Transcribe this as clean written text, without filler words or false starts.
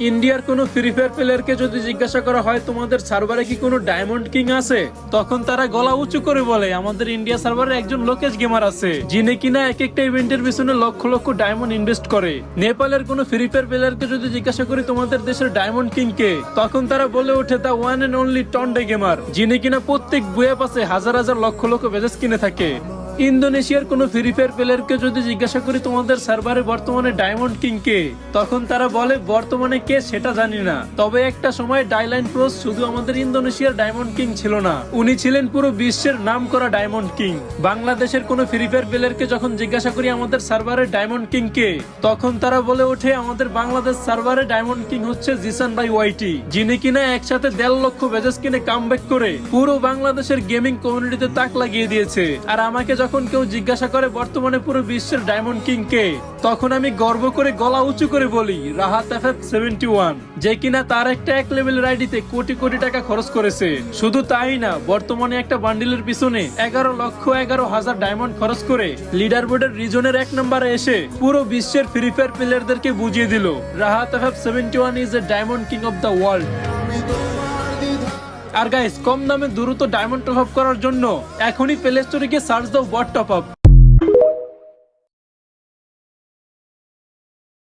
ইন্ডিয়ার কোনো free fire প্লেয়ারকে যদি জিজ্ঞাসা করা হয় তোমাদের সার্ভারে কি কোনো ডায়মন্ড কিং আছে, তখন তারা গলা উঁচু করে বলে আমাদের ইন্ডিয়া সার্ভারে একজন লোকেশ গেমার আছে, যিনি কিনা এক একটা ইভেন্টের পিছনে লক্ষ লক্ষ ডায়মন্ড ইনভেস্ট করে। নেপালের কোনো ফ্রি ফায়ার প্লেয়ারকে যদি জিজ্ঞাসা করি তোমাদের দেশের ডায়মন্ড কিং কে, তখন তারা বলে ওঠে the one and only টন্ডে gamer, যিনি কিনা প্রত্যেক বইয়ে পাশে হাজার হাজার লক্ষ লক্ষ বেজেস কিনে থাকে। ইন্দোনেশিয়ার কোনো ফ্রি ফায়ার প্লেয়ারকে যদি জিজ্ঞাসা করি তোমাদের সার্ভারে বর্তমানে ডায়মন্ড কিং কে, তখন তারা বলে বর্তমানে কে সেটা জানি না, তবে একটা সময় ডাইলাইন প্রোস শুধু আমাদের ইন্দোনেশিয়ার ডায়মন্ড কিং ছিল না, উনি ছিলেন পুরো বিশ্বের নাম করা ডায়মন্ড কিং। বাংলাদেশের কোনো ফ্রি ফায়ার প্লেয়ারকে যখন জিজ্ঞাসা করি আমাদের সার্ভারে ডায়মন্ড কিং কে, তখন তারা বলে ওঠে আমাদের বাংলাদেশ সার্ভারে ডায়মন্ড কিং হচ্ছে জিসান ভাই ওয়াইটি, যিনি কিনা একসাথে 1.5 লক্ষ বেজেস কিনে কামব্যাক করে পুরো বাংলাদেশের গেমিং কমিউনিটিতে তাক লাগিয়ে দিয়েছে। আর আমাকে যখন কেউ জিজ্ঞাসা করে বর্তমানে পুরো বিশ্বের ডায়মন্ড কিং কে, তখন আমি গর্ব করে গলা উঁচু করে বলি রাহাত FF71, যে কিনা তার একটা এক লেভেলের আইডিতে কোটি কোটি টাকা খরচ করেছে। শুধু তাই না, বর্তমানে একটা বান্ডিলের পিছনে 11,11,000 ডায়মন্ড খরচ করে লিডার বোর্ডের রিজনের 1 নম্বরে এসে পুরো বিশ্বের ফ্রি ফায়ার প্লেয়ারদেরকে বুঝিয়ে দিল Rahat FF71 is a diamond king of the world. আর গাইস, কম দামে দ্রুত ডায়মন্ড টপ আপ করার জন্য এখনই প্লে স্টোরে গিয়ে সার্চ দাও বট টপ আপ।